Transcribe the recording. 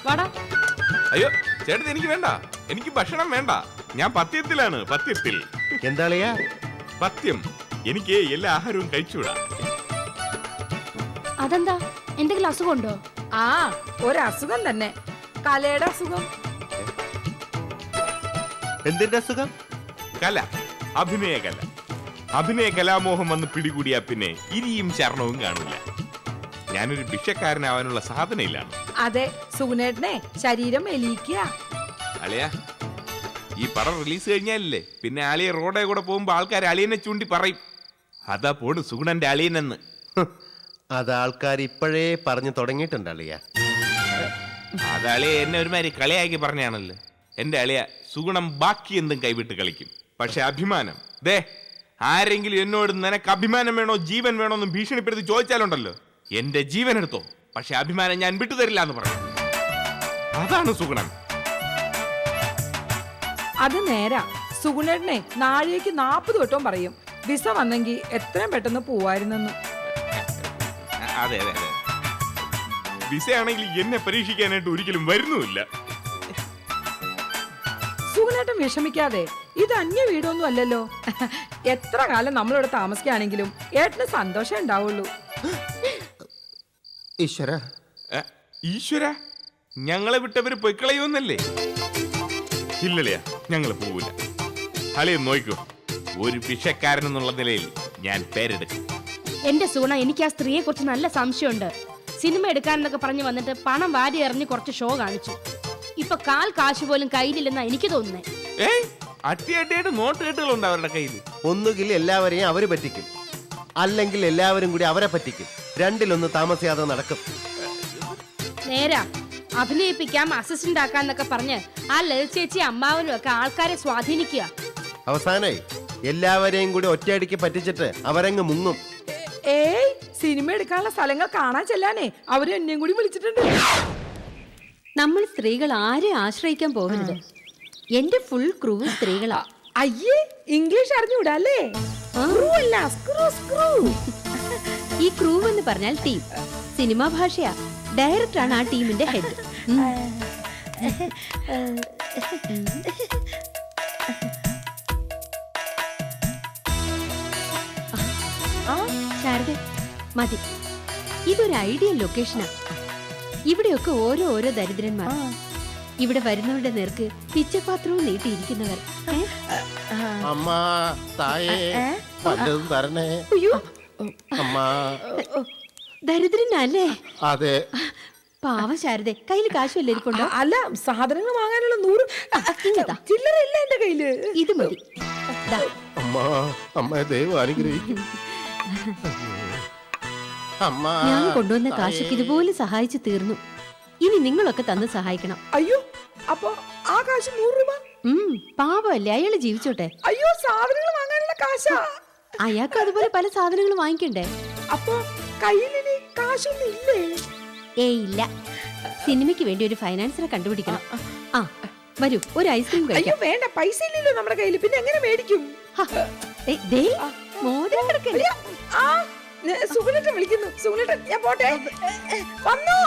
വാടാ. അയ്യോ ചേട്ടൻ എനിക്ക് വേണ്ട, എനിക്ക് ഭക്ഷണം വേണ്ട. ഞാൻ പത്യത്തിലാണ്, പത്യത്തിൽ. എന്താളിയാ പത്യം? എനിക്ക് എല്ലാ ആഹാരവും കഴിച്ചുകൂടാ. അതെന്താ, എന്തെങ്കിലും അസുഖമുണ്ടോ? ആ, ഒരസുഖം തന്നെ, കലയുടെ അസുഖം. എന്തിന്റെ അസുഖം? കല, അഭിനയ കല. അഭിനയ കലാമോഹം വന്ന് പിടികൂടിയാ പിന്നെ ഇനിയും ചരണവും കാണില്ല. ഞാനൊരു ഭിക്ഷക്കാരനാവാനുള്ള സാധനയിലാണ്. അതെ, സുഗുണേട്ടനെ ശരീരം എലിയിക്കുക. അളിയ, ഈ പടം റിലീസ് കഴിഞ്ഞാലല്ലേ പിന്നെ അളിയെ റോഡേ കൂടെ പോകുമ്പോ ആൾക്കാർ അളിയനെ ചൂണ്ടി പറയും, അതാ പോണ് സുഗുണന്റെ അളിയനെന്ന്. അത് ആൾക്കാർ ഇപ്പോഴേ പറഞ്ഞു തുടങ്ങിയിട്ടുണ്ട് അളിയ. അത് അളിയ എന്നെ ഒരുമാതിരി കളിയാക്കി പറഞ്ഞാണല്ലോ. എന്റെ അളിയ സുഗുണം ബാക്കി എന്തും കൈവിട്ട് കളിക്കും. പക്ഷെ അഭിമാനം, ദേ ആരെങ്കിലും എന്നോട് നിനക്ക് അഭിമാനം വേണോ ജീവൻ വേണോ എന്ന് ഭീഷണിപ്പെടുത്തി ചോദിച്ചാലുണ്ടല്ലോ, എന്റെ ജീവൻ എടുത്തോ, പക്ഷെ അഭിമാനം ഞാൻ വിട്ടുതരില്ല എന്ന് പറഞ്ഞു. അതാണ് സുഗുണൻ. അത് നേരാ. സുഗുണേട്ടനെ നാഴികയ്ക്ക് 40 വട്ടവും പറയും വിസ വന്നെങ്കിൽ എത്രയും പെട്ടെന്ന് പോവായിരുന്നെന്ന്. അതെ അതെ അതെ, വിസയാണെങ്കിൽ എന്നെ പരീക്ഷിക്കാനായിട്ട് ഒരിക്കലും വരുന്നുമില്ല. സുഗുണേട്ടൻ വിഷമിക്കാതെ, ഇത് അന്യ വീടൊന്നും അല്ലല്ലോ. എത്ര കാലം നമ്മളിവിടെ താമസിക്കുകയാണെങ്കിലും ഏട്ടന് സന്തോഷം ഉണ്ടാവുള്ളൂ. ഈശ്വര, ഈശ്വര, ഞങ്ങളെ വിട്ടവര് പൊയ്ക്കളയൊന്നല്ലേ? ഇല്ലല്ലയാ, ഞങ്ങൾ പോവില്ല. അളിയെ നോക്കൂ, ഒരു ഭിക്ഷക്കാരൻ എന്നുള്ള നിലയിൽ ഞാൻ പേരെടുക്കും. എന്റെ സുഗുണ, എനിക്ക് ആ സ്ത്രീയെ കുറിച്ച് നല്ല സംശയമുണ്ട്. സിനിമ എടുക്കാനെന്നൊക്കെ പറഞ്ഞു വന്നിട്ട് പണം വാരി എറിഞ്ഞ് കുറച്ച് ഷോ കാണിച്ചു. ഇപ്പൊ കാശ് പോലും കയ്യിലില്ലെന്നാ എനിക്ക് തോന്നുന്നേ. അട്ടിയായിട്ട് നോട്ട് കെട്ടുകളുണ്ട് അവരുടെ കയ്യിൽ. ഒന്നുകിൽ എല്ലാവരെയും അവര് പറ്റിക്കും, അല്ലെങ്കിൽ എല്ലാവരും കൂടി അവരെ പറ്റിക്കും. രണ്ടിലൊന്ന് താമസിയാതെ നടക്കും. നേരാ, അഭിനയിപ്പിക്കാം, അസിസ്റ്റന്റ് ആക്കാന്നൊക്കെ പറഞ്ഞ് ആ ലളിത ചേച്ചി അമ്മാവനും ഒക്കെ ആൾക്കാരെ സ്വാധീനിക്കുക. അവസാനായി എല്ലാവരെയും കൂടി ഒറ്റയടിക്ക് പറ്റിച്ചിട്ട് അവരങ്ങ് മുങ്ങും. ഏയ്, സിനിമ എടുക്കാനുള്ള സ്ഥലങ്ങൾ കാണാൻ ചെല്ലാനേ അവര് എന്നെയും കൂടി വിളിച്ചിട്ടുണ്ട്. നമ്മൾ സ്ത്രീകൾ ആരെ ആശ്രയിക്കാൻ പോകരുത്. എന്റെ ഫുൾ ക്രൂ സ്ത്രീകളാ. അയ്യേ, ഇംഗ്ലീഷ് അറിഞ്ഞൂടാ അല്ലേ? ഈ ക്രൂ എന്ന് പറഞ്ഞാൽ ടീം, സിനിമാ ഭാഷയാ. ഡയറക്ടറാണ് ആ ടീമിന്റെ ഹെഡ്. ശാരദ, മതി. ഇതൊരു ഐഡിയൽ ലൊക്കേഷനാ. ഇവിടെയൊക്കെ ഓരോ ദരിദ്രന്മാർ. ഇവിടെ വരുന്നവരുടെ നേർക്ക് പിച്ചപാത്രവും നീട്ടിയിരിക്കുന്നവർ. അമ്മാ, തായേ, വല്ലതും തരണേ. അമ്മാ, ദരിദ്രനല്ലേ? അതെ. പാവ ശാരദ, കയ്യിൽ കാശുവല്ലേ ഇരിപ്പുണ്ടോ? അല്ല, സാധനങ്ങൾ വാങ്ങാനുള്ള 100 ചില്ലറയില്ല എന്റെ കയ്യില്. ഇത് മതി. അമ്മാ, അമ്മയെ ദൈവം അനുഗ്രഹിക്കും. ഞാൻ കൊണ്ടുവന്ന കാശൊക്കെ ഇതുപോലെ സഹായിച്ചു തീർന്നു. ഇനി നിങ്ങളൊക്കെ തന്ന് സഹായിക്കണം. അയ്യോ, അപ്പൊ ആ കാശ് 100 രൂപ? പാവല്ലേ, അയാള് ജീവിച്ചോട്ടെ. അയ്യോ, സാധനങ്ങൾ വാങ്ങാനുള്ള കാശാ. അയാൾക്ക് അതുപോലെ പല സാധനങ്ങളും വാങ്ങിക്കണ്ടേ? അപ്പൊ കയ്യിലിനി കാശൊന്നും ഇല്ലേ? ഇല്ല. സിനിമയ്ക്ക് വേണ്ടി ഒരു ഫൈനാൻസറെ കണ്ടുപിടിക്കണം. ആ, വരൂ, ഒരു ഐസ്ക്രീം അയ്യോ കഴിക്കാം. വേണ്ട, പൈസ ഇല്ലല്ലോ നമ്മുടെ കയ്യിൽ, പിന്നെ എങ്ങനെ മേടിക്കും? മോതിരം കിടക്കല്ലേ? സുഗുണേട്ടൻ വിളിക്കുന്നു. സുഗുണേട്ടൻ, ഞാൻ പോട്ടെ. വന്നു.